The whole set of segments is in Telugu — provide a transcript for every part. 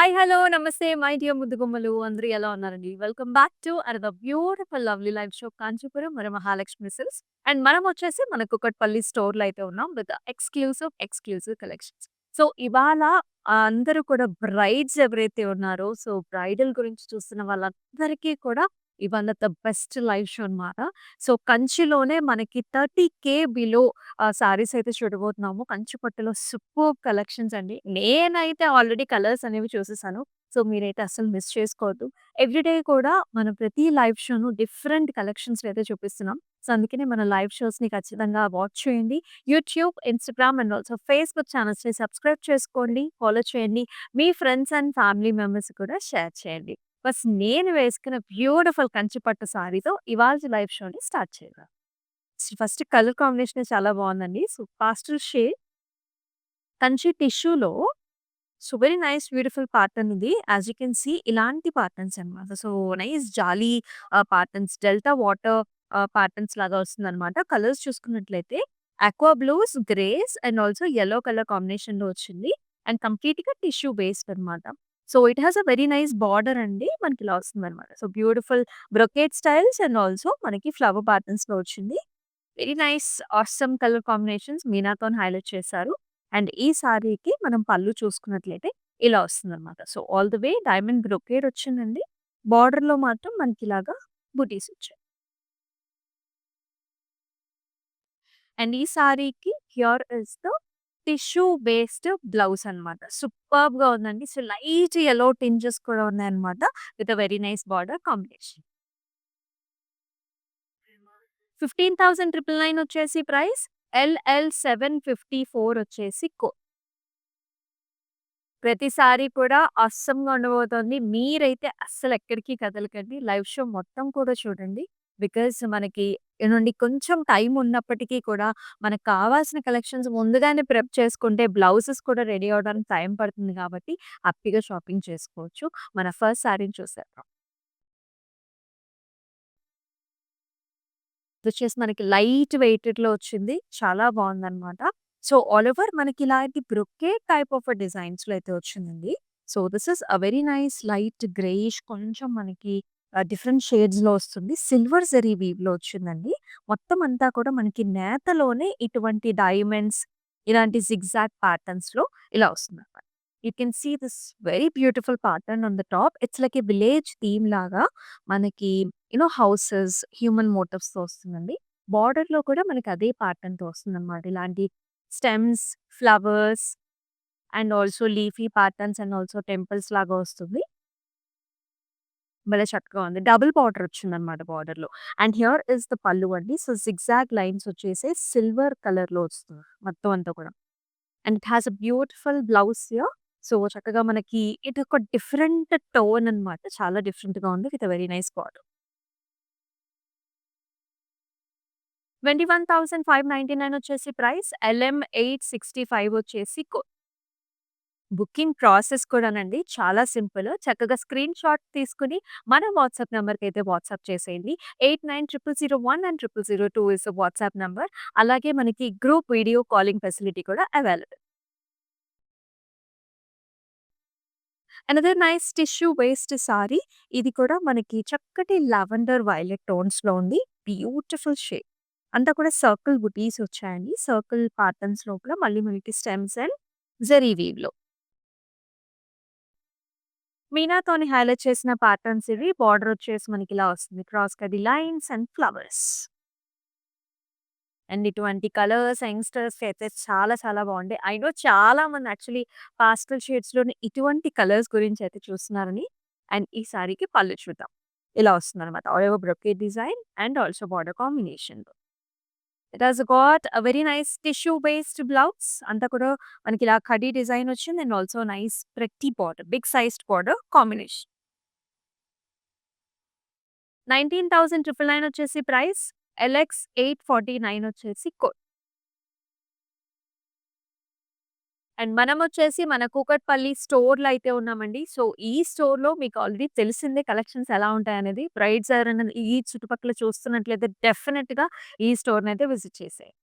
హాయ్! హలో! నమస్తే మై డియర్ ముద్దుగుమ్మలు అందరూ ఎలా ఉన్నారండి? Welcome back to another beautiful lovely live show Kanchipuram మన మహాలక్ష్మి సిల్క్స్. అండ్ మనం వచ్చేసి మన కూకట్పల్లి స్టోర్‌లో అయితే ఉన్నాం విత్ ఎక్స్‌క్లూసివ్ కలెక్షన్స్. సో, ఇవాళ అందరూ కూడా బ్రైడ్స్ ఎవరైతే ఉన్నారో, సో, బ్రైడల్ గురించి చూస్తున్న వాళ్ళందరికీ కూడా ఇవాళ ద బెస్ట్ లైవ్ షో అన్నమాట. సో, కంచిలోనే మనకి 30,000 బిలో సారీస్ అయితే చూడబోతున్నాము. కంచి పట్టులో సూపర్బ్ కలెక్షన్స్ అండి. నేనైతే ఆల్రెడీ కలర్స్ అనేవి చూసేసాను. సో, మీరైతే అస్సలు మిస్ చేసుకోవద్దు. ఎవ్రీడే కూడా మనం ప్రతి లైవ్ షోను డిఫరెంట్ కలెక్షన్స్‌లో అయితే చూపిస్తున్నాం. సో, అందుకనే మన లైవ్ షోస్‌ని ఖచ్చితంగా వాచ్ చేయండి. YouTube, Instagram and also Facebook ఛానెల్స్‌ని సబ్స్క్రైబ్ చేసుకోండి, ఫాలో చేయండి. మీ ఫ్రెండ్స్ అండ్ ఫ్యామిలీ మెంబర్స్ కూడా షేర్ చేయండి. బస్ నేను వేసుకున్న బ్యూటిఫుల్ కంచి పట్టు సారీతో ఇవాల్టి లైవ్ షోని స్టార్ట్ చేద్దాం. ఫస్ట్ కలర్ కాంబినేషనే చాలా బావుందండి. సో, పాస్టల్ షేడ్ కంచి టిష్యూలో so, very nice beautiful pattern ఇది. యాస్ యూ కెన్ సీ ఇలాంటి ప్యాటర్న్స్ అన్నమాట. So, nice jali patterns delta water patterns లాగా వస్తుందన్నమాట. కలర్స్ చూసుకున్నట్లయితే aqua blues, greys and also yellow colour కాంబినేషన్‌లో వచ్చింది. అండ్ కంప్లీట్‌గా టిష్యూ బేస్డ్ అన్నమాట. So, it has a very nice border అండి. మనకి ఇలా వస్తుందన్నమాట. So, beautiful brocade styles and also మనకి ఫ్లవర్ ప్యాటర్న్స్‌లో వచ్చింది. Very nice awesome colour combinations మీనాతోని హైలైట్ చేశారు. అండ్ ఈ సారీకి మనం పళ్ళు చూసుకున్నట్లయితే ఇలా వస్తుందన్నమాట. So, all the way diamond brocade వచ్చిందండి. బార్డర్‌లో మాత్రం మనకిలాగా బుటీస్ వచ్చాయి. అండ్ ఈ సారీకి here is the tissue based blouse అన్నమాట. సూపర్బ్‌గా ఉందండి. సో, లైట్ యెల్లో టింజెస్ కూడా ఉన్నాయన్నమాట. With a very nice border combination. 15,999 వచ్చేసి ప్రైస్. ఎల్‌ఎల్ 754 వచ్చేసి ప్రతిసారి కూడా అస్సంగా ఉండబోతోంది. మీరైతే అస్సలెక్కడికి కదలకండి. లైవ్ షో మొత్తం కూడా చూడండి. బికాజ్ మనకి ఏవండీ కొంచెం టైం ఉన్నప్పటికీ కూడా మనకు కావాల్సిన కలెక్షన్స్ ముందుగానే ప్రెప్ చేసుకుంటే బ్లౌజెస్ కూడా రెడీ అవ్వడానికి టైం పడుతుంది కాబట్టి హ్యాపీగా షాపింగ్ చేసుకోవచ్చు. మన ఫస్ట్ సారీని చూసేద్దాం. ఇదొచ్చేసి మనకి లైట్ వెయిటెడ్‌లో వచ్చింది. చాలా బావుందనమాట. సో, ఆల్ ఓవర్ మనకి ఇలాంటి బ్రొకేట్ టైప్ ఆఫ్ డిజైన్స్‌లో అయితే వచ్చిందండి. So, this is a very nice light greyish కొంచెం మనకి డిఫరెంట్ షేడ్స్‌లో వస్తుంది. సిల్వర్ జరీ వీవ్‌లో వచ్చిందండి. మొత్తం అంతా కూడా మనకి నేతలోనే ఇటువంటి డైమండ్స్, ఇలాంటి జిగ్‌జాగ్ ప్యాటర్న్స్‌లో ఇలా వస్తుందన్నమాట. You can see this very beautiful pattern on the top. It's like a village theme లాగా మనకి హౌసెస్, హ్యూమన్ మోటివ్స్‌తో వస్తుందండి. బోర్డర్‌లో కూడా మనకి అదే ప్యాటర్న్‌తో వస్తుందన్నమాట. ఇలాంటి stems, flowers and also leafy patterns and also temples లాగా వస్తుంది. భలే చక్కగా ఉంది. డబుల్ బార్డర్ వచ్చిందన్నమాట బోర్డర్‌లో. అండ్ హియర్ ఇస్ ద పల్లు అండి. సో, జిగ్‌జాగ్ లైన్స్ వచ్చేసి సిల్వర్ కలర్‌లో వస్తుంది మొత్తం అంతా కూడా. And it has a beautiful blouse here. So, చక్కగా మనకి ఇదొక డిఫరెంట్ టోన్ అన్నమాట. చాలా డిఫరెంట్‌గా ఉంది with a very nice border. 21,599 వచ్చేసి ప్రైస్. ఎల్ఎం 865 వచ్చేసి బుకింగ్ ప్రాసెస్ కూడానండి చాలా సింపుల్. చక్కగా స్క్రీన్ షాట్ తీసుకొని మన వాట్సాప్ నంబర్‌కైతే వాట్సాప్ చేసేయండి. 890001 and 0002 is the WhatsApp number. అలాగే మనకి గ్రూప్ వీడియో కాలింగ్ ఫెసిలిటీ కూడా available. Another nice tissue waste sorry. ఇది కూడా మనకి చక్కటి లావెండర్ వైలెట్ టోన్స్‌లో ఉంది. Beautiful shade. అంతా కూడా సర్కిల్ బుటీస్ వచ్చాయండి. సర్కిల్ ప్యాటర్న్స్ లోపల మళ్ళీ మనకి స్టెమ్స్ అండ్ జరీ వీవ్‌లో. మీనాతోని హైలైట్ చేసిన ప్యాటర్న్స్ ఇవి. బార్డర్ వచ్చేసి మనకి ఇలా వస్తుంది. Cross cut lines and flowers. And ఇటువంటి కలర్స్ యంగ్‌స్టర్స్‌కి అయితే చాలా చాలా బాగుంటాయి. ఐ నో చాలా మంది యాక్చువల్లీ పాస్టల్ షేడ్స్‌లోని ఇటువంటి కలర్స్ గురించి అయితే చూస్తున్నారని. అండ్ ఈ సారీకి పళ్ళు చూద్దాం. ఇలా వస్తుందన్నమాట. All over brocade design and also border combination. It has got a very nice tissue based blouse. అంతా కూడా మనకి ఇలా కడీ డిజైన్ వచ్చింది and also nice pretty border. Big sized border combination. 19,999 వచ్చేసి ప్రైస్. ఎల్ఎక్స్ 849 వచ్చేసి కోడ్. అండ్ మనమొచ్చేసి మన కూకట్పల్లి స్టోర్‌లో అయితే ఉన్నామండి. సో, ఈ స్టోర్‌లో మీకు ఆల్రెడీ తెలిసిందే కలెక్షన్స్ ఎలా ఉంటాయనేది. బ్రైడ్స్ ఎవరైనా ఈ చుట్టుపక్కల చూస్తున్నట్లయితే డెఫినిట్‌గా ఈ స్టోర్‌నైతే విజిట్ చేసేయండి.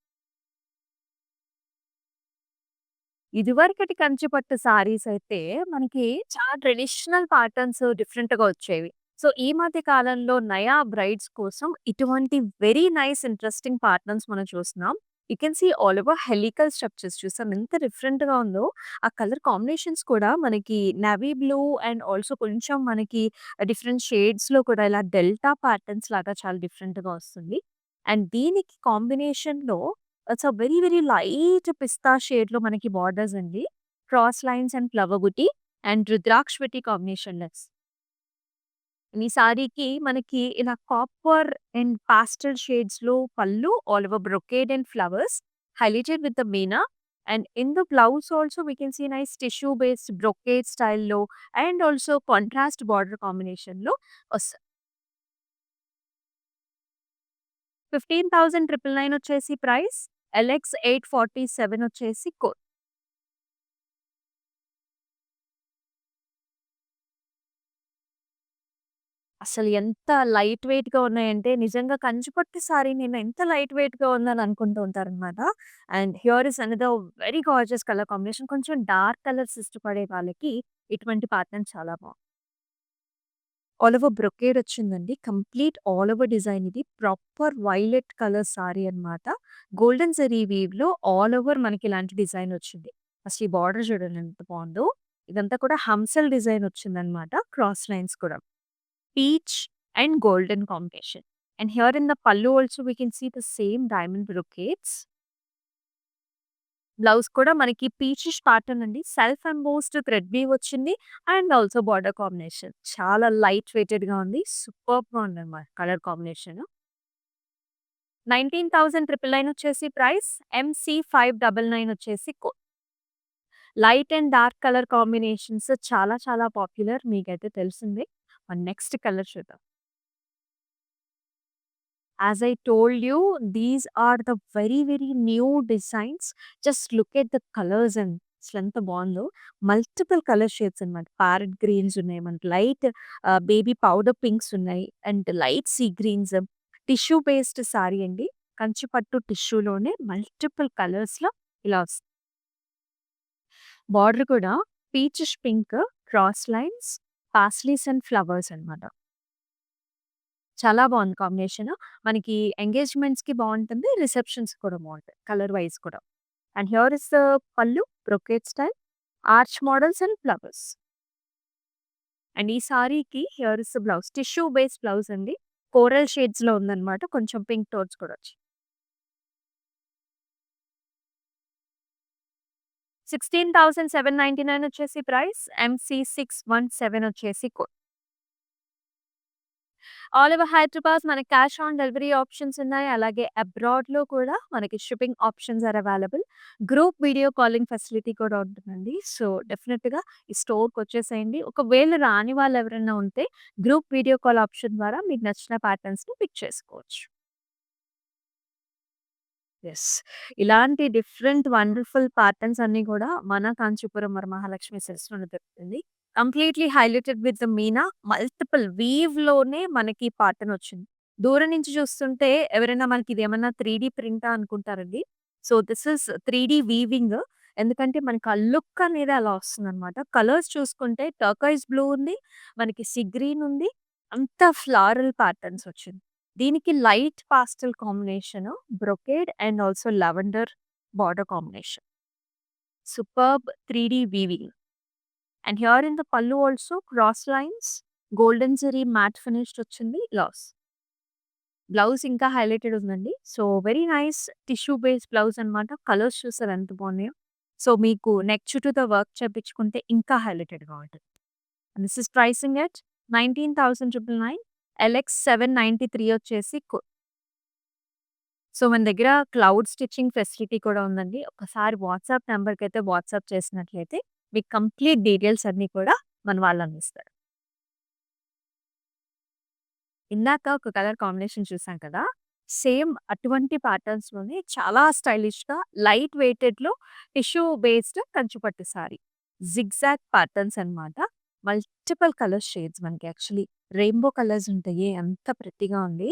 ఇదివరకటి కంచి పట్టు సారీస్ అయితే మనకి చాలా ట్రెడిషనల్ ప్యాటర్న్స్ డిఫరెంట్‌గా వచ్చేవి. సో, ఈ మధ్య కాలంలో నయా బ్రైడ్స్ కోసం ఇటువంటి వెరీ నైస్ ఇంట్రెస్టింగ్ ప్యాటర్న్స్ మనం చూస్తున్నాం. You can see all over helical structures చూసాం ఎంత డిఫరెంట్‌గా ఉందో. ఆ కలర్ కాంబినేషన్స్ కూడా మనకి నేవీ బ్లూ అండ్ ఆల్సో కొంచెం మనకి డిఫరెంట్ షేడ్స్‌లో కూడా ఇలా డెల్టా ప్యాటర్న్స్ లాగా చాలా డిఫరెంట్‌గా వస్తుంది. అండ్ దీనికి కాంబినేషన్‌లో it's a very very light పిస్తా షేడ్‌లో మనకి బార్డర్స్ అండి. క్రాస్ లైన్స్ అండ్ ఫ్లవర్ బుటీ అండ్ రుద్రాక్షవతి కాంబినేషన్‌లో ఈ సారీకి మనకి ఇలా కాపర్ అండ్ పాస్టల్ షేడ్స్‌లో పళ్ళు, all over brocade and flowers highlighted with the meena. And in the blouse also we can see nice tissue based brocade స్టైల్‌లో అండ్ ఆల్సో కాంట్రాస్ట్ బార్డర్ కాంబినేషన్‌లో వస్తది. 15,999 వచ్చేసి ప్రైస్. ఎల్ఎక్స్ 847 వచ్చేసి కోడ్. అసలు ఎంత లైట్ వెయిట్‌గా ఉన్నాయంటే నిజంగా కంచిపట్టు సారీ నేను ఎంత లైట్ వెయిట్‌గా ఉందని అనుకుంటూ ఉంటారనమాట. And here is another very gorgeous colour combination. కొంచెం డార్క్ కలర్స్ ఇష్టపడే వాళ్ళకి ఇటువంటి ప్యాటర్న్ చాలా బావుంది. ఆల్ ఓవర్ బ్రొకేడ్ వచ్చిందండి. కంప్లీట్ ఆల్ ఓవర్ డిజైన్ ఇది. ప్రాపర్ వైలెట్ కలర్ సారీ అన్నమాట. గోల్డెన్ జరీ వీవ్‌లో ఆల్ ఓవర్ మనకి ఇలాంటి డిజైన్ వచ్చింది. ఫస్ట్ ఈ బార్డర్ చూడండి ఎంత బావుందో. ఇదంతా కూడా హంసల్ డిజైన్ వచ్చిందన్నమాట. క్రాస్ లైన్స్ కూడా. Peach and golden combination. And here in the pallu also we can see the same diamond brocades. Blouse కూడా మనకి పీచిష్ ప్యాటర్న్ అండి. సెల్ఫ్ ఎంబోస్డ్ థ్రెడ్ వీవ్ వచ్చింది. And also border combination. చాలా లైట్ వెయిటెడ్‌గా ఉంది. సూపర్బ్‌గా ఉందన్నమాట కలర్ కాంబినేషన్. 19,999 వచ్చేసి ప్రైస్. MC599 వచ్చేసి code. Light and dark colour combinations చాలా చాలా పాపులర్. మీకైతే తెలిసిందే. నెక్స్ట్ కలర్ చూద్దాం. As I told you, these are the very, very new designs. Just look at the colors and అసలెంత బావుందో. మల్టిపుల్ కలర్ షేడ్స్ అన్నమాట. ప్యారెట్ గ్రీన్స్ ఉన్నాయి. మనకి లైట్ బేబీ పౌడర్ పింక్స్ ఉన్నాయి. And light sea greens. Tissue based sari అండి. కంచి పట్టు టిష్యూలోనే మల్టిపుల్ కలర్స్‌లో ఇలా వస్తుంది. బార్డర్ కూడా peachish pink, cross lines, paisleys and flowers అన్నమాట. చాలా బావుంది కాంబినేషను. మనకి ఎంగేజ్‌మెంట్స్‌కి బావుంటుంది. రిసెప్షన్స్‌కి కూడా బావుంటది. కలర్ వైస్ కూడా. అండ్ హియర్ ఇస్ ద పల్లు brocade style, arch models and flowers. And ఈ సారీకి here is the blouse. Tissue based blouse అండి. కోరల్ షేడ్స్‌లో ఉందన్నమాట. కొంచెం పింక్ టోన్స్ కూడా వచ్చాయి. 16,799 వచ్చేసి ప్రైస్. MC617 వచ్చేసి కోడ్. ఆల్ ఓవర్ హైదరాబాద్ మనకి క్యాష్ ఆన్ డెలివరీ ఆప్షన్స్ ఉన్నాయి. అలాగే అబ్రాడ్‌లో కూడా మనకి shipping options are available. Group video calling facility కూడా ఉంటుందండి. సో, డెఫినిట్‌గా ఈ స్టోర్‌కొచ్చేసేయండి. ఒకవేళ రాని వాళ్ళు ఎవరైనా ఉంటే గ్రూప్ వీడియో కాల్ ఆప్షన్ ద్వారా మీకు నచ్చిన ప్యాటర్న్స్‌ని పిక్ చేసుకోవచ్చు. యెస్. ఇలాంటి డిఫరెంట్ వండర్‌ఫుల్ ప్యాటర్న్స్ అన్నీ కూడా మన కాంచీపురం వరమహాలక్ష్మి సిల్క్స్‌లోనే దొరుకుతుంది. Completely highlighted with the meena multiple వీవ్‌లోనే మనకి ప్యాటర్న్ వచ్చింది. దూరం నుంచి చూస్తుంటే ఎవరైనా మనకి ఇదేమన్నా 3 ప్రింటా అనుకుంటారండి. So, this is 3 weaving. ఎందుకంటే మనకి ఆ లుక్ అనేది అలా వస్తుందనమాట. కలర్స్ చూసుకుంటే టర్కాయిస్ బ్లూ ఉంది. మనకి సీ గ్రీన్ ఉంది. అంతా ఫ్లారల్ ప్యాటర్న్స్ వచ్చింది. దీనికి light pastel combination, brocade and also lavender border combination. Superb 3 weaving. And here in the పల్లు also cross lines, golden zari matte finished వచ్చింది. బ్లౌజ్ ఇంకా హైలైటెడ్ ఉందండి. So, very nice tissue based blouse అనమాట. కలర్స్ చూసారా ఎంత బాగున్నాయో. సో, మీకు నెక్ చుట్టూతో వర్క్ చేపించుకుంటే ఇంకా హైలైటెడ్‌గా ఉంటది. This is pricing at 19,999. LX 793 వచ్చేసి సో, మన దగ్గర క్లౌడ్ స్టిచ్చింగ్ ఫెసిలిటీ కూడా ఉందండి. ఒకసారి వాట్సాప్ నంబర్‌కైతే వాట్సాప్ చేసినట్లయితే మీకు కంప్లీట్ డీటెయిల్స్ అన్నీ కూడా మన వాళ్ళు అందిస్తారు. ఇందాక ఒక కలర్ కాంబినేషన్ చూసాం కదా! సేమ్ అటువంటి ప్యాటర్న్స్‌లోనే చాలా స్టైలిష్‌గా లైట్ వెయిటెడ్‌లో టిష్యూ బేస్డ్ కంచిపట్టు సారీ. జిగ్‌జాగ్ ప్యాటర్న్స్ అన్నమాట. మల్టిపుల్ కలర్ షేడ్స్ మనకి యాక్చువల్లీ రెయిన్బో కలర్స్ ఉంటాయి. ఎంత ప్రెట్టీగా ఉంది.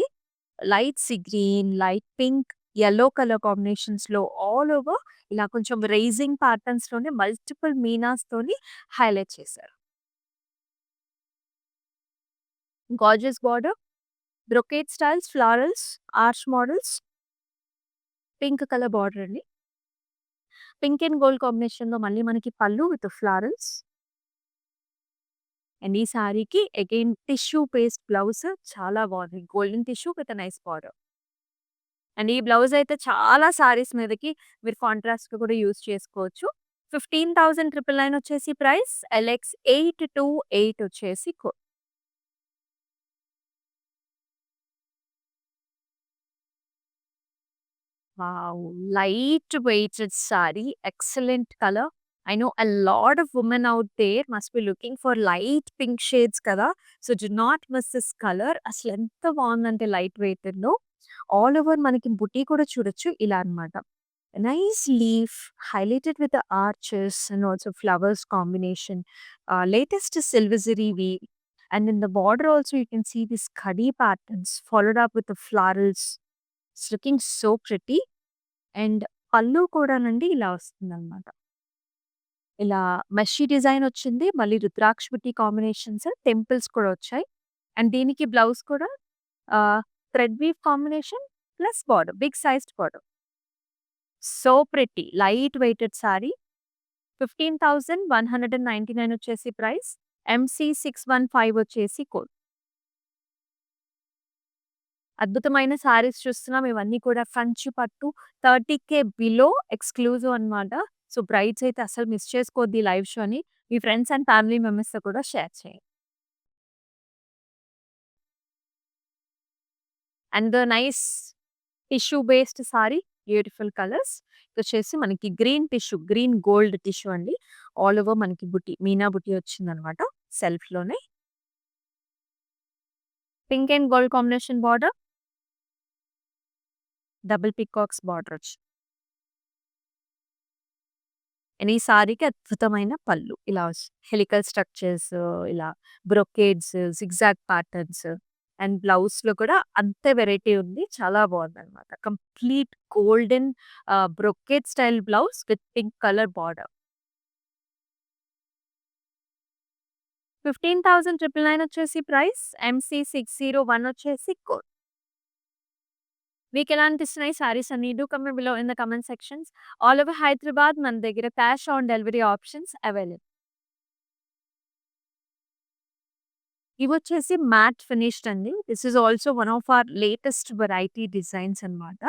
Light sea green, light pink, yellow colour కాంబినేషన్స్‌లో ఆల్ ఓవర్ ఇలా కొంచెం రైజింగ్ ప్యాటర్న్స్‌లోనే మల్టిపుల్ మీనాస్‌తోని హైలైట్ చేశారు. Gorgeous border, brocade styles, florals, arch models, pink colour border అండి. పింక్ అండ్ గోల్డ్ కాంబినేషన్‌లో మళ్ళీ మనకి పళ్ళు విత్ ఫ్లారల్స్. అండ్ ఈ సారీకి అగైన్ టిష్యూ పేస్ట్ బ్లౌజ్ చాలా బాగుంది. Golden tissue with nice border. And ఈ బ్లౌజ్ అయితే చాలా సారీస్ మీదకి మీరు కాంట్రాస్ట్‌గా కూడా యూజ్ చేసుకోవచ్చు. 15,999 వచ్చేసి ప్రైస్. ఎల్ఎక్స్ 828 వచ్చేసి wow! Light weighted saree, excellent color. I know a lot of women out there must be looking for light pink shades kada. So do not miss this color. అసలెంత బావుందంటే లైట్ వెయిటెడ్‌లో. ఆల్ ఓవర్ మనకి బుటీ కూడా చూడొచ్చు ఇలా అన్నమాట. Nice leaf highlighted with arches and also flowers combination. Latest silver zari weave. And in the border also you can see this khadi patterns followed up with the florals. It's looking so pretty. And పళ్ళు కూడానండి ఇలా వస్తుందనమాట. ఇలా మెషీ డిజైన్ వచ్చింది. మళ్ళీ రుద్రాక్ష బుట్టి కాంబినేషన్స్, టెంపుల్స్ కూడా వచ్చాయి. అండ్ దీనికి బ్లౌజ్ కూడా thread weave combination plus border. Big sized border. So pretty. Light weighted sari. 15,199 వచ్చేసి ప్రైస్. ఎంసీ 615 వచ్చేసి కోడ్. అద్భుతమైన సారీస్ చూస్తున్నాం. ఇవన్నీ కూడా కంచి పట్టు 30,000 బిలో ఎక్స్‌క్లూజివ్ అన్నమాట. సో, బ్రైడ్స్ అయితే అస్సలు మిస్ చేసుకోవద్దు ఈ లైవ్ షోని. మీ ఫ్రెండ్స్ అండ్ ఫ్యామిలీ మెంబర్స్‌తో కూడా షేర్ చేయండి. And the nice tissue based sari. Beautiful colours. ఇదొచ్చేసి మనకి green tissue, green gold tissue అండి. ఆల్ ఓవర్ మనకి బుట్టి, మీనా బుట్టి వచ్చిందనమాట సెల్ఫ్‌లోనే. Pink and gold combination border. Double peacocks border వచ్చింది. అండ్ ఈ సారీకి అద్భుతమైన పళ్ళు. ఇలా హెలికల్ స్ట్రక్చర్స్, ఇలా బ్రొకేడ్స్, జిగ్‌జాగ్ ప్యాటర్న్స్ అండ్ బ్లౌజ్‌లో కూడా అంతే వెరైటీ ఉంది. చాలా బావుందనమాట. Complete golden brocade style blouse with pink colour border. 15,999 వచ్చేసి ప్రైస్. ఎంసీ 601 వచ్చేసి కోడ్. మీకెలా అనిపిస్తున్నాయి సారీస్ అన్ని? Do comment below in the comment sections. All over Hyderabad మన దగ్గర cash on delivery options available. ఇవొచ్చేసి మ్యాట్ ఫినిష్డ్ అండి. This is also one of our latest variety designs అన్నమాట.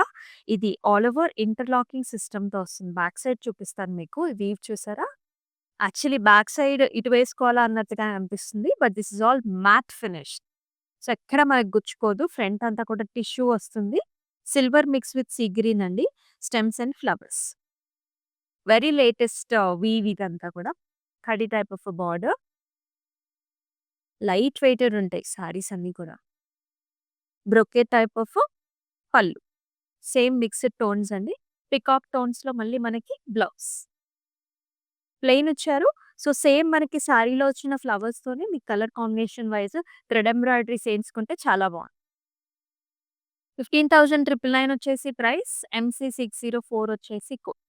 ఇది ఆల్ ఓవర్ ఇంటర్లాకింగ్ సిస్టమ్‌తో వస్తుంది. బ్యాక్ సైడ్ చూపిస్తాను మీకు. వీవ్ చూసారా? యాక్చువల్లీ బ్యాక్ సైడ్ ఇటు వేసుకోవాలా అన్నట్టుగా అనిపిస్తుంది. But this is all matte finish. So, ఎక్కడ మనకు గుచ్చుకోదు. ఫ్రంట్ అంతా కూడా టిష్యూ వస్తుంది. Silver mix with sea green అండి. Stems and flowers. Very latest weave ఇదంతా కూడా. కడీ type of border. Light weighted ఉంటాయి సారీస్ అన్నీ కూడా. బ్రొకేట్ టైప్ ఆఫ్ పళ్ళు. సేమ్ మిక్స్డ్ టోన్స్ అండి. పికాక్ టోన్స్‌లో మళ్ళీ మనకి బ్లౌజ్. ప్లెయిన్ ఇచ్చారు. సో, సేమ్ మనకి సారీలో వచ్చిన ఫ్లవర్స్‌తోనే మీకు colour combination wise thread embroideries ఏయించుకుంటే చాలా బావుంది. 15,999 వచ్చేసి ప్రైస్. ఎంసీ 604 వచ్చేసి కోడ్.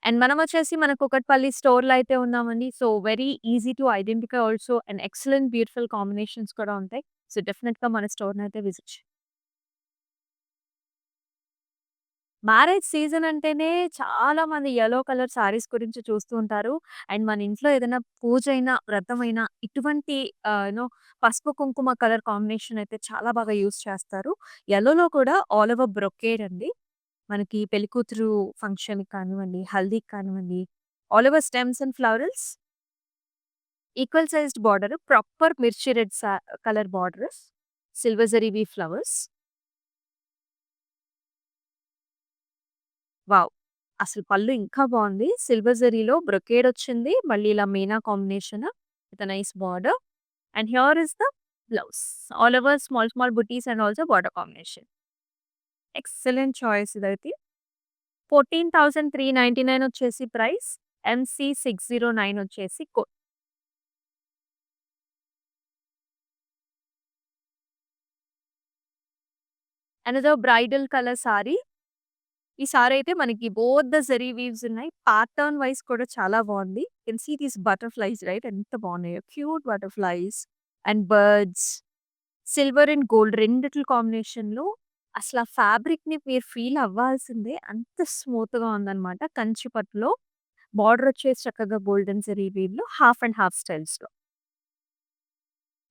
అండ్ మనమొచ్చేసి మన కూకట్పల్లి స్టోర్‌లో అయితే ఉన్నామండి. So, very easy to identify also and excellent beautiful combinations కూడా ఉంటాయి. సో, డెఫినిట్‌గా మన స్టోర్‌నైతే విజిట్ మ్యారేజ్ సీజన్ అంటేనే చాలా మంది యెల్లో కలర్ సారీస్ గురించి చూస్తూ ఉంటారు. అండ్ మన ఇంట్లో ఏదైనా పూజైనా, వ్రతమైనా ఇటువంటి పసుపు, కుంకుమ కలర్ కాంబినేషన్ అయితే చాలా బాగా యూజ్ చేస్తారు. యెల్లోలో కూడా ఆల్ ఓవర్ బ్రొకేడ్ అండి. మనకి పెళ్ళికూతురు ఫంక్షన్‌కి కానివ్వండి, హల్దీకి కానివ్వండి, all over stems and florals, equal sized border, proper మిర్చి red colour borders, silver zari weave flowers. Wow! అసలు పళ్ళు ఇంకా బావుంది. సిల్వర్ జరీలో బ్రొకేడ్ వచ్చింది. మళ్ళీ ఇలా meena combination with a nice border. And here is the blouse. All over small small బుటీస్ and also border combination. Excellent choice ఇదైతే. 14,399 వచ్చేసి ప్రైస్. ఎంసీ 609 వచ్చేసి code. Another bridal colour sari. ఈ సారీ అయితే మనకి బోత్ ద జెరీ వీవ్స్ ఉన్నాయి. ప్యాటర్న్ వైస్ కూడా చాలా బావుంది. You can see these butterflies right ఎంత బావున్నాయో. Cute butterflies and birds. Silver and gold రెండిట్ల కాంబినేషన్‌లో అసల ఆ ఫ్యాబ్రిక్‌ని మీరు ఫీల్ అవ్వాల్సిందే. అంత స్మూత్‌గా ఉందన్నమాట. కంచి పట్టులో బార్డర్ వచ్చేసి చక్కగా గోల్డెన్ జెరీ వీవ్‌లో హాఫ్ అండ్ హాఫ్ స్టైల్స్‌లో.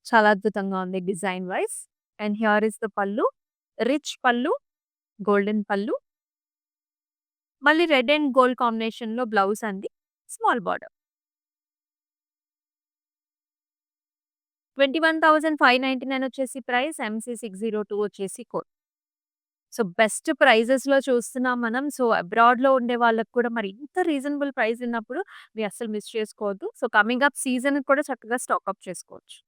చాలా అద్భుతంగా ఉంది design wise. And here is the పల్లు. రిచ్ పల్లు, గోల్డెన్ పల్లు. మళ్ళీ రెడ్ అండ్ గోల్డ్ కాంబినేషన్‌లో బ్లౌజ్ అండి. Small border. 21,599 వచ్చేసి ప్రైస్. MC602 వచ్చేసి కోడ్. సో, బెస్ట్ ప్రైజెస్‌లో చూస్తున్నాం మనం. సో, అబ్రాడ్‌లో ఉండే వాళ్ళకి కూడా మరి ఇంత రీజనబుల్ ప్రైస్ ఉన్నప్పుడు మీరు అస్సలు మిస్ చేసుకోవద్దు. సో, కమింగ్ అప్ సీజన్‌కి కూడా చక్కగా స్టాక్ అప్ చేసుకోవచ్చు.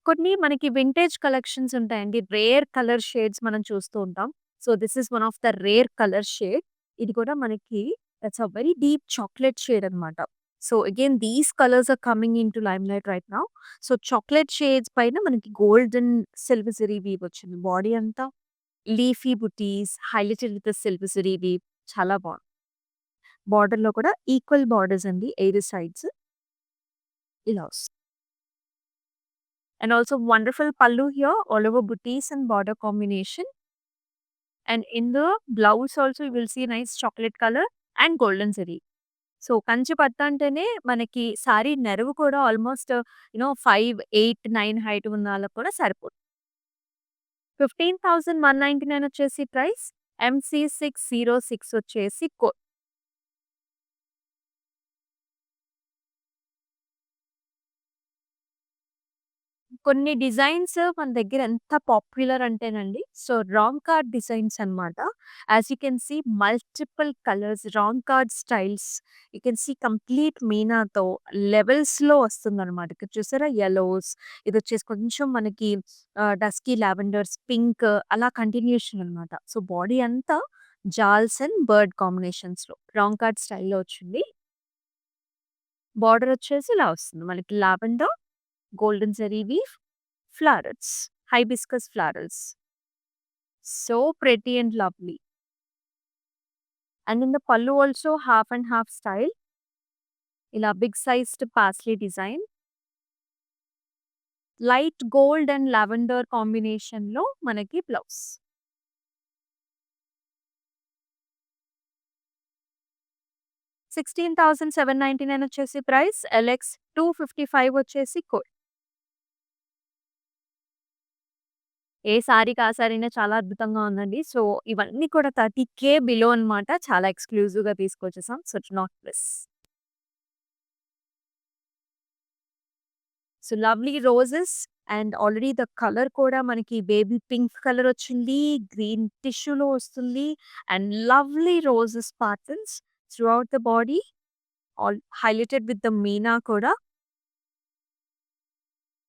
కొన్ని మనకి వింటేజ్ కలెక్షన్స్ ఉంటాయండి. రేర్ కలర్ షేడ్స్ మనం చూస్తూ ఉంటాం. So, this is one of the rare colour shade. ఇది కూడా మనకి it's a very deep chocolate shade అన్నమాట. So, again these colours are coming into limelight right now. So, chocolate shades పైన మనకి గోల్డెన్ సిల్వర్ జరీ వీవ్ వచ్చింది. బాడీ అంతా లీఫీ బుటీస్ highlighted with silver zari weave చాలా బావుంది. బార్డర్‌లో కూడా ఈక్వల్ బార్డర్స్ అండి ఎయిర్ సైడ్స్ ఇలా వస్తుంది. And also wonderful pallu here, all over booties and border combination. And in the blouse also you will see nice chocolate color and golden zari. So, Kanchi పట్టు అంటేనే మనకి సారీ నెరవు కూడా ఆల్మోస్ట్ 5, 8, 9 హైట్ ఉన్న వాళ్ళకి కూడా సరిపోతుంది. 15,199 వచ్చేసి ప్రైస్. MC606 వచ్చేసి కొన్ని డిజైన్స్ మన దగ్గర ఎంత పాపులర్ అంటేనండి. సో, రాంగ్ కార్డ్ డిజైన్స్ అన్నమాట. As you can see multiple colours, rangkat styles. You can see complete మీనాతో లెవెల్స్‌లో వస్తుందన్నమాట. ఇక్కడ చూసారా యెల్లోస్, ఇదొచ్చేసి కొంచెం మనకి డస్కీ లావెండర్స్, పింక్ అలా కంటిన్యూషన్ అన్నమాట. సో, బాడీ అంతా జాల్స్ అండ్ బర్డ్ కాంబినేషన్స్‌లో రాంగ్ కార్డ్ స్టైల్‌లో వచ్చింది. బార్డర్ వచ్చేసి ఇలా వస్తుంది. మనకి lavender, golden zari weave, florals, hibiscus florals. So pretty and lovely. And in the pallu also half and half style. ఇలా big sized paisley design. Light gold and lavender కాంబినేషన్‌లో మనకి బ్లౌజ్. 16,799 వచ్చేసి ప్రైస్. LX 255 వచ్చేసి కోడ్. ఏ సారీకి ఆ సారీనే చాలా అద్భుతంగా ఉందండి. సో, ఇవన్నీ కూడా 30,000 బిలో అన్నమాట. చాలా ఎక్స్‌క్లూజివ్‌గా తీసుకొచ్చేసాం. So, do not miss. So, lovely roses and already the colour కూడా మనకి బేబీ పింక్ కలర్ వచ్చింది. గ్రీన్ టిష్యూలో వస్తుంది. And lovely roses patterns throughout the body. All highlighted with the meena కూడా.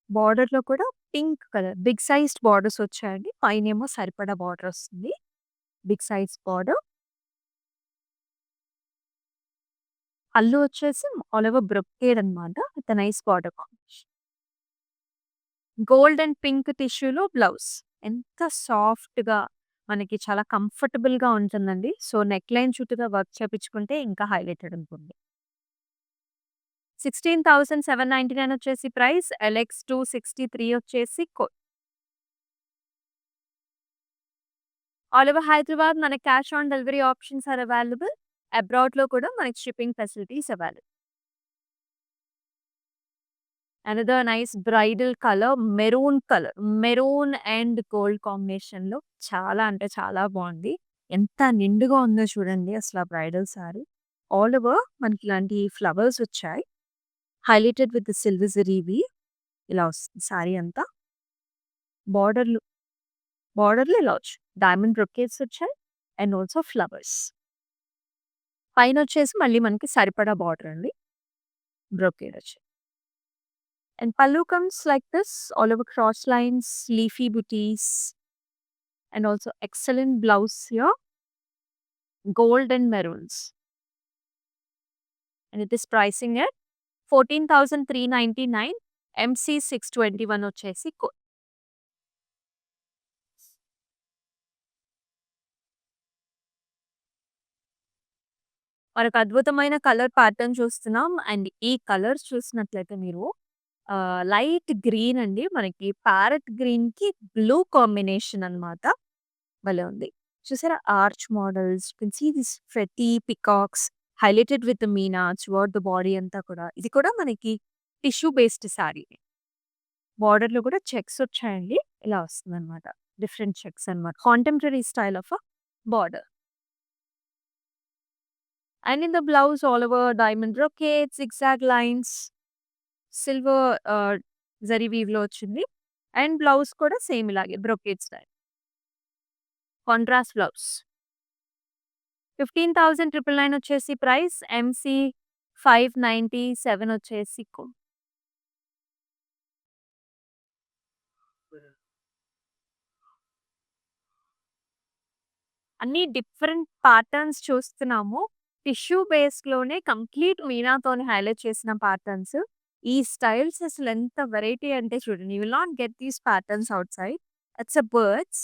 బార్డర్‌లో కూడా pink colour big sized borders వచ్చాయండి. పైనేమో సరిపడా బార్డర్ వస్తుంది. Big size border. పళ్ళు వచ్చేసి ఆల్ ఓవర్ బ్రొకేడ్ అన్నమాట. With a nice border combination. Gold and pink టిష్యూలో బ్లౌజ్. ఎంత సాఫ్ట్‌గా మనకి చాలా కంఫర్టబుల్‌గా ఉంటుందండి. సో, నెక్‌లైన్ చుట్టూతా వర్క్ చేపించుకుంటే ఇంకా హైలైటెడ్ ఉంటుంది. 16,799 వచ్చేసి ప్రైస్. LX 263 వచ్చేసి కోడ్. ఆల్ ఓవర్ హైదరాబాద్ మనకి cash on delivery options are available. అబ్రాడ్‌లో కూడా మనకి shipping facilities available. Another nice bridal colour maroon colour. Maroon and gold కాంబినేషన్‌లో చాలా అంటే చాలా బావుంది. ఎంత నిండుగా ఉందో చూడండి అసల బ్రైడల్ సారీ. ఆల్ ఓవర్ మనకి ఇలాంటి ఫ్లవర్స్ వచ్చాయి. హైలైటెడ్ విత్ సిల్వర్ జరీవి ఇలా వస్తుంది సారీ అంతా. బార్డర్‌లు బార్డర్‌లో ఇలా వచ్చాయి. డైమండ్ బ్రొకేట్స్ వచ్చాయి. And also flowers. పైనొచ్చేసి మళ్ళీ మనకి సరిపడా బార్డర్ అండి. బ్రొకేడ్ వచ్చాయి. And pallu comes like this, all over cross lines, leafy booties, and also excellent blouse here, gold and maroons. And it is pricing at 14,399. MC 621 వచ్చేసి మరొక అద్భుతమైన కలర్ ప్యాటర్న్ చూస్తున్నాం. అండ్ ఈ కలర్స్ చూసినట్లయితే మీరు లైట్ గ్రీన్ అండి. మనకి ప్యారట్ గ్రీన్‌కి బ్లూ కాంబినేషన్ అన్నమాట. భలే ఉంది. చూసారా? Arch models. You can see this pretty peacocks highlighted with meena throughout the body అంతా కూడా. ఇది కూడా మనకి టిష్యూ బేస్డ్ సారీ. బోర్డర్‌లో కూడా చెక్స్ వచ్చాయండి. ఇలా వస్తుందన్నమాట. డిఫరెంట్ చెక్స్ అన్నమాట. Contemporary style of border. And in the blouse all over diamond brocade, zigzag lines, silver zari వీవ్‌లో వచ్చింది. అండ్ బ్లౌజ్ కూడా సేమ్ ఇలాగే బ్రొకేట్ స్టైల్. Contrast blouse. 15,999 వచ్చేసి ప్రైస్. ఎంసీ 597 వచ్చేసి అన్ని డిఫరెంట్ ప్యాటర్న్స్ చూస్తున్నాము. టిష్యూ బేస్‌లోనే కంప్లీట్ మీనాతోని హైలైట్ చేసిన ప్యాటర్న్స్. ఈ స్టైల్స్ అసలు ఎంత వెరైటీ అంటే చూడండి. You will not get these patterns outside. It's a birds.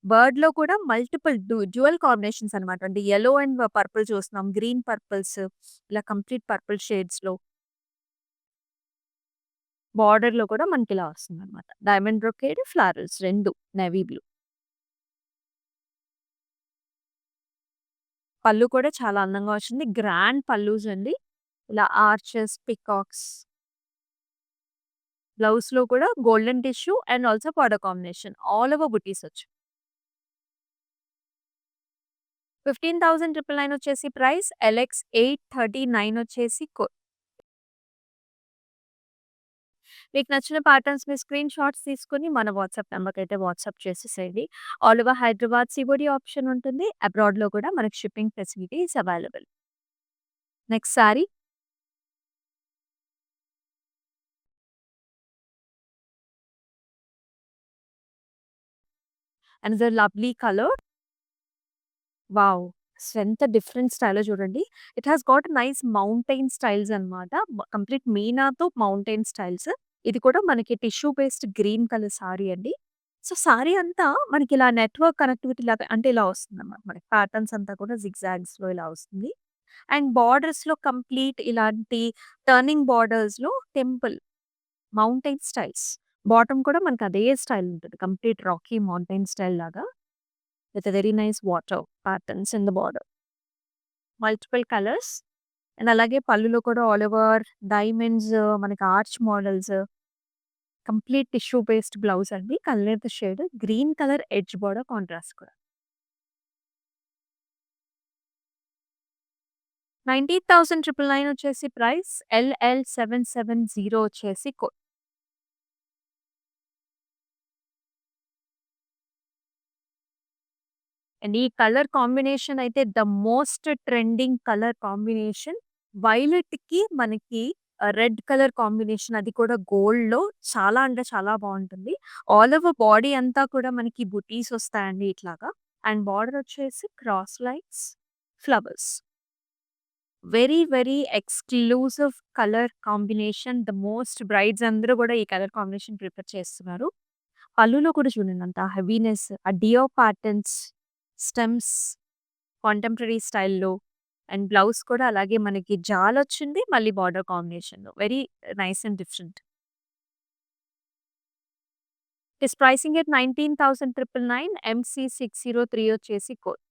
బర్డ్‌లో కూడా మల్టిపుల్ డ్యూయల్ కాంబినేషన్స్ అనమాట. అంటే యెల్లో అండ్ పర్పుల్ చూస్తున్నాం. గ్రీన్ పర్పుల్స్ ఇలా కంప్లీట్ పర్పుల్ షేడ్స్‌లో. బోర్డర్‌లో కూడా మనకిలా వస్తుందనమాట. Diamond brocade, florals 2 navy blue. పళ్ళు కూడా చాలా అందంగా వచ్చింది. గ్రాండ్ పల్లూస్ అండి. ఇలా ఆర్చెస్, పీకాక్స్. బ్లౌజ్‌లో కూడా golden tissue and also border combination. All over బుటీస్ వచ్చాయి. 15,999 వచ్చేసి ప్రైస్. ఎల్ఎక్స్ 839 వచ్చేసి మీకు నచ్చిన ప్యాటర్న్స్ మీ స్క్రీన్ షాట్స్ తీసుకొని మన వాట్సాప్ నంబర్‌కైతే వాట్సాప్ చేసేసేయండి. All over Hyderabad COD option ఉంటుంది. అబ్రాడ్‌లో కూడా మనకి shipping facility is available. Next sari. Another lovely colour. Wow! అసలెంత డిఫరెంట్ స్టైలో చూడండి. It has got nice mountain styles అన్నమాట. కంప్లీట్ మీనాతో మౌంటైన్ స్టైల్స్. ఇది కూడా మనకి tissue based green colour sari అండి. సో, సారీ అంతా మనకిలా నెట్‌వర్క్ కనెక్టివిటీ లాగా అంటే ఇలా వస్తుందన్నమాట. మనకి ప్యాటర్న్స్ అంతా కూడా జిగ్‌జాగ్స్‌లో ఇలా వస్తుంది. అండ్ బోర్డర్స్‌లో కంప్లీట్ ఇలాంటి టర్నింగ్ బోర్డర్స్‌లో టెంపుల్, మౌంటైన్ స్టైల్స్. బాటమ్ కూడా మనకి అదే స్టైల్ ఉంటది. కంప్లీట్ రాకీ మౌంటైన్ స్టైల్ లాగా with very nice water patterns in the border. Multiple colours. And అలాగే పళ్ళులో కూడా ఆల్ ఓవర్ డైమండ్స్, మనకి arch models, complete tissue based blouse అండి. Colour shade green colour edge border contrast కూడా. 19,999 వచ్చేసి ప్రైస్. ఎల్ఎల్ 770 వచ్చేసి అండ్ ఈ కలర్ కాంబినేషన్ అయితే the most trending colour combination. వైలెట్‌కి మనకి రెడ్ కలర్ కాంబినేషన్ అది కూడా గోల్డ్‌లో చాలా అంటే చాలా బావుంటుంది. ఆల్ ఓవర్ బాడీ అంతా కూడా మనకి బుటీస్ వస్తాయండి ఇట్లాగా. అండ్ బార్డర్ వచ్చేసి cross lines, flowers. Very, very exclusive colour combination. The most brides అందరూ కూడా ఈ కలర్ కాంబినేషన్ ప్రిఫర్ చేస్తున్నారు. పళ్ళులో కూడా చూడండి అంత హెవీనెస్, ఆ డియో ప్యాటర్న్స్, స్టెమ్స్ కాంటెంపరరీ స్టైల్‌లో అండ్ బ్లౌజ్ కూడా అలాగే మనకి జాలొచ్చింది. మళ్ళీ బార్డర్ కాంబినేషన్‌లో. Very nice and different. It is pricing at 19,999. MC 603 వచ్చేసి కోడ్.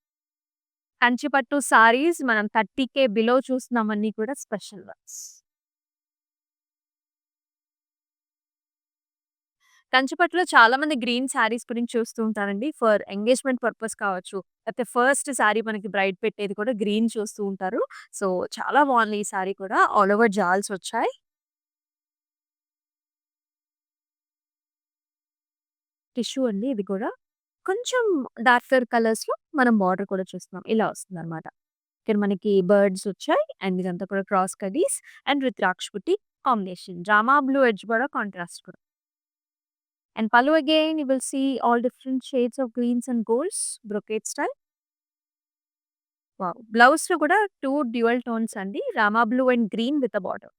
కంచి పట్టు సారీస్ మనం 30,000 బిలో చూస్తున్నామన్నీ కూడా స్పెషల్ వన్స్. కంచిపట్టులో చాలా మంది గ్రీన్ శారీస్ గురించి చూస్తూ ఉంటారండి. ఫర్ ఎంగేజ్‌మెంట్ పర్పస్ కావచ్చు. లేకపోతే ఫస్ట్ శారీ మనకి బ్రైడ్ పెట్టేది కూడా గ్రీన్ చూస్తూ ఉంటారు. సో, చాలా బావుంది ఈ శారీ కూడా. ఆల్ ఓవర్ జాల్స్ వచ్చాయి. టిష్యూ అండి ఇది కూడా. కొంచెం డార్కర్ కలర్స్‌లో మనం బార్డర్ కూడా చూస్తున్నాం. ఇలా వస్తుందన్నమాట. ఇక్కడ మనకి బర్డ్స్ వచ్చాయి. అండ్ ఇదంతా కూడా క్రాస్ కడీస్ అండ్ రుద్రాక్ష బుట్టి కాంబినేషన్. రామా బ్లూ ఎడ్జ్ కూడా కాంట్రాస్ట్ కూడా. And pallu again, you will see all different shades of greens and golds, brocade style. Wow. Blouse లో కూడా 2 డ్యూయల్ టోన్స్ అండి. Rama blue and green with a border.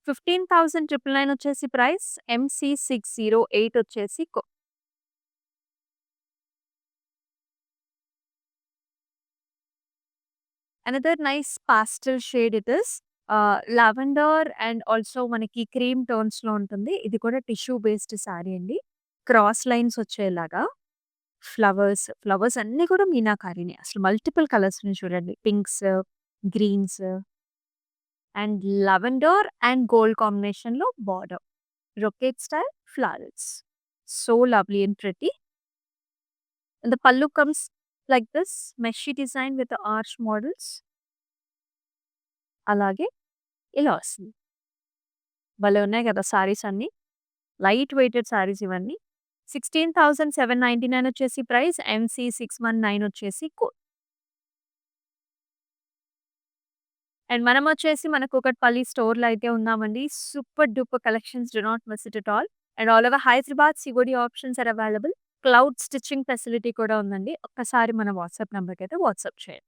15,999 వచ్చేసి ప్రైస్. ఎంసీ 608 వచ్చేసి another nice pastel shade it is. Lavender and also మనకి క్రీమ్ టోన్స్‌లో ఉంటుంది. ఇది కూడా టిష్యూ బేస్డ్ సారీ అండి. క్రాస్ లైన్స్ వచ్చేలాగా ఫ్లవర్స్ అన్నీ కూడా మీనాకారినే. అసలు మల్టిపుల్ కలర్స్ ఉన్నాయి చూడండి. Pinks, greens and lavender and gold కాంబినేషన్‌లో border. brocade style flowers. So lovely and pretty. And the pallu comes like this meshy design with the arch models. అలాగే ఇలా వస్తుంది. భలే ఉన్నాయి కదా సారీస్ అన్నీ. లైట్ వెయిటెడ్ సారీస్ ఇవన్నీ. 16,799 వచ్చేసి ప్రైస్. MC619 వచ్చేసి కోడ్. అండ్ మనం వచ్చేసి మన కూకట్పల్లి స్టోర్‌లో అయితే ఉన్నామండి. Super duper collections, do not miss it at all. And all over Hyderabad COD options are available. Cloud stitching facility కూడా ఉందండి. ఒక్కసారి మన వాట్సాప్ నంబర్‌కి అయితే వాట్సాప్ చేయండి.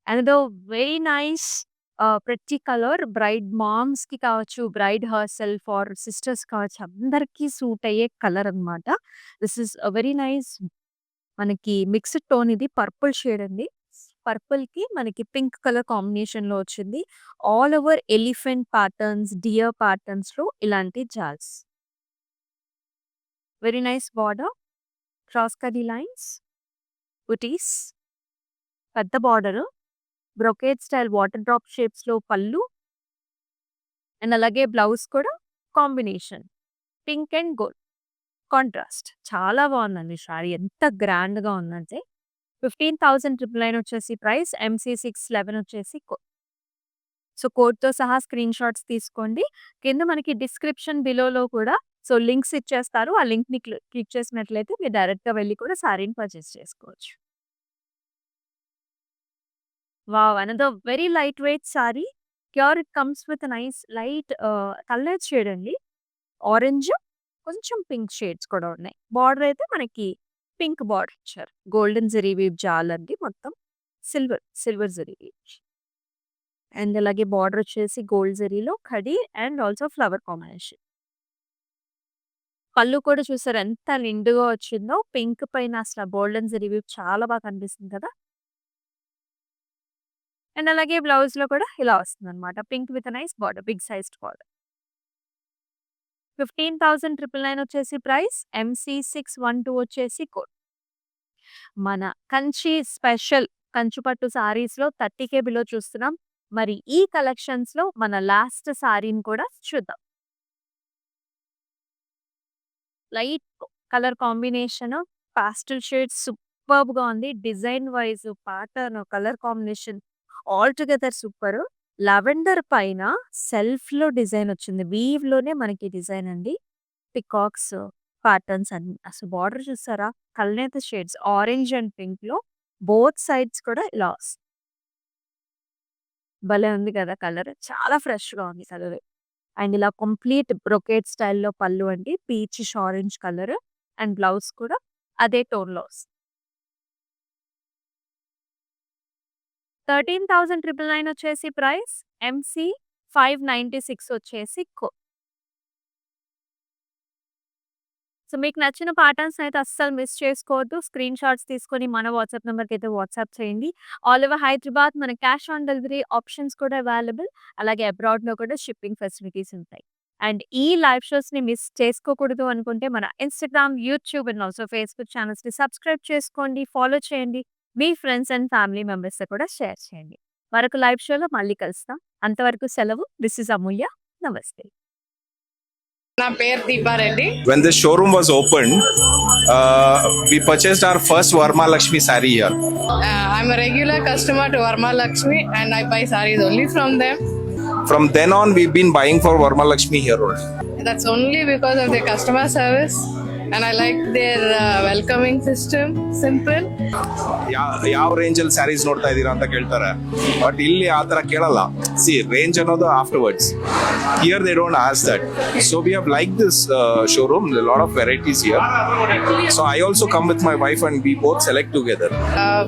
Another very nice pretty colour bride మామ్స్‌కి కావచ్చు, బ్రైడ్ హర్సెల్ఫ్ ఆర్ సిస్టర్స్ కావచ్చు, అందరికీ సూట్ అయ్యే కలర్ అన్నమాట. This is a very nice మనకి మిక్స్డ్ టోన్ ఇది పర్పుల్ షేడ్ అండి. పర్పుల్‌కి మనకి పింక్ కలర్ కాంబినేషన్‌లో వచ్చింది. All over elephant patterns, deer ప్యాటర్న్స్‌లో ఇలాంటి జాల్స్. వెరీ నైస్ బార్డర్, క్రాస్ కడీ లైన్స్, బుటీస్, పెద్ద border, brocade style water drop షేప్స్‌లో పళ్ళు అండ్ అలాగే బ్లౌజ్ కూడా combination pink and gold contrast. చాలా బాగుందండి సారీ. ఎంత గ్రాండ్‌గా ఉందంటే 15,999 వచ్చేసి ప్రైస్. MC611 వచ్చేసి కోడ్. సో కోడ్‌తో సహా స్క్రీన్ షాట్స్ తీసుకోండి. కింద మనకి డిస్క్రిప్షన్ బిలోలో కూడా లింక్స్ ఇచ్చేస్తారు. ఆ లింక్‌ని క్లిక్ చేసినట్లయితే మీరు డైరెక్ట్‌గా వెళ్లి కూడా సారీని పర్చేస్ చేసుకోవచ్చు. వావ్! Another very light weight sari. Here it comes with nice light colour shade అండి. ఆరెంజ్, కొంచెం పింక్ షేడ్స్ కూడా ఉన్నాయి. బార్డర్ అయితే మనకి పింక్ బార్డర్ ఇచ్చారు. గోల్డెన్ జరీ వీవ్ జాల్ అండి మొత్తం. Silver zari weave. అండ్ అలాగే బార్డర్ వచ్చేసి గోల్డ్ జరీలో ఖడీ అండ్ ఆల్సో ఫ్లవర్ కాంబినేషన్. పళ్ళు కూడా చూసారు ఎంత నిండుగా వచ్చిందో. పింక్ పైన అసలు గోల్డెన్ జరీ వీవ్ చాలా బాగా కనిపిస్తుంది కదా! అండ్ అలాగే బ్లౌజ్‌లో కూడా ఇలా వస్తుందన్నమాట. Pink with nice border, big sized border. 15,999 వచ్చేసి ప్రైస్. MC612 వచ్చేసి కోడ్. మన కంచి స్పెషల్ కంచు పట్టు సారీస్‌లో 30,000 బిలో చూస్తున్నాం. మరి ఈ కలెక్షన్స్‌లో మన లాస్ట్ సారీని కూడా చూద్దాం. Light colour combination, pastel shades సూపర్బ్‌గా ఉంది. Design wise, pattern, colour combination all together super. Lavender పైన సెల్ఫ్‌లో డిజైన్ వచ్చింది. వీవ్‌లోనే మనకి డిజైన్ అండి. పికాక్స్ ప్యాటర్న్స్ అన్ని. అసలు బార్డర్ చూసారా? కల్నేత షేడ్స్ ఆరెంజ్ అండ్ పింక్‌లో బోత్ సైడ్స్ కూడా ఇలా వస్తుంది. భలే ఉంది కదా కలర్. చాలా ఫ్రెష్‌గా ఉంది కలర్. అండ్ ఇలా కంప్లీట్ బ్రొకేడ్ స్టైల్‌లో పళ్ళు అండి. Peachish orange colour and blouse కూడా అదే టోన్‌లో వస్తుంది. 13,999 వచ్చేసి ప్రైస్. MC596 వచ్చేసి కోడ్. సో మీకు నచ్చిన ప్యాటర్న్స్ అయితే అస్సలు మిస్ చేసుకోవద్దు. స్క్రీన్ షాట్స్ తీసుకొని మన వాట్సాప్ నంబర్‌కి అయితే వాట్సాప్ చేయండి. ఆల్ ఓవర్ హైదరాబాద్ మన క్యాష్ ఆన్ డెలివరీ ఆప్షన్స్ కూడా అవైలబుల్. అలాగే అబ్రాడ్‌లో కూడా షిప్పింగ్ ఫెసిలిటీస్ ఉంటాయి. అండ్ ఈ లైవ్ షోస్‌ని మిస్ చేసుకోకూడదు అనుకుంటే మన Instagram, YouTube and also Facebook ఛానెల్స్‌ని సబ్స్క్రైబ్ చేసుకోండి, ఫాలో చేయండి. మీ ఫ్రెండ్స్ అండ్ ఫ్యామిలీ మెంబర్స్‌తో కూడా షేర్ చేయండి. మరొక లైవ్ షోలో మళ్ళీ కలుస్తాం. అంతవరకు సెలవు. దిస్ ఈస్ అమూల్య. నమస్తే. నా పేరు Deepa Reddy. When this showroom was opened, we purchased our first Varma Lakshmi saree here. I'm a regular customer to Varma Lakshmi and I buy sarees only from them. From then on, we've been buying for Varma Lakshmi here only. That's only because of their customer service and I like their welcoming system. Simple. ಯಾವ ರೇಂಜಲ್ಲಿ ಸ್ಯಾರೀಸ್ ನೋಡ್ತಾ ಇದ್ದೀರಾ ಅಂತ ಕೇಳ್ತಾರೆ, ಬಟ್ ಇಲ್ಲಿ ಆ ಥರ ಕೇಳಲ್ಲ. ಸಿ ರೇಂಜ್ ಅನ್ನೋದು afterwards. Here they don't ask that. So we have like this showroom, lot of varieties here. So I also come with my wife and we both select together.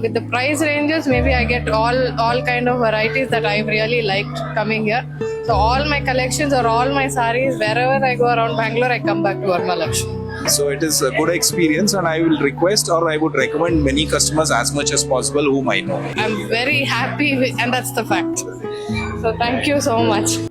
With the price ranges, maybe I get all kind of varieties that I've really liked coming here. So all my collections or all my sarees, wherever I go around Bangalore, I come back to Varma Lakshmi. So it is a good experience, and I will request or I would recommend many customers as much as possible whom I know. I'm very happy with, and that's the fact. So thank you so much.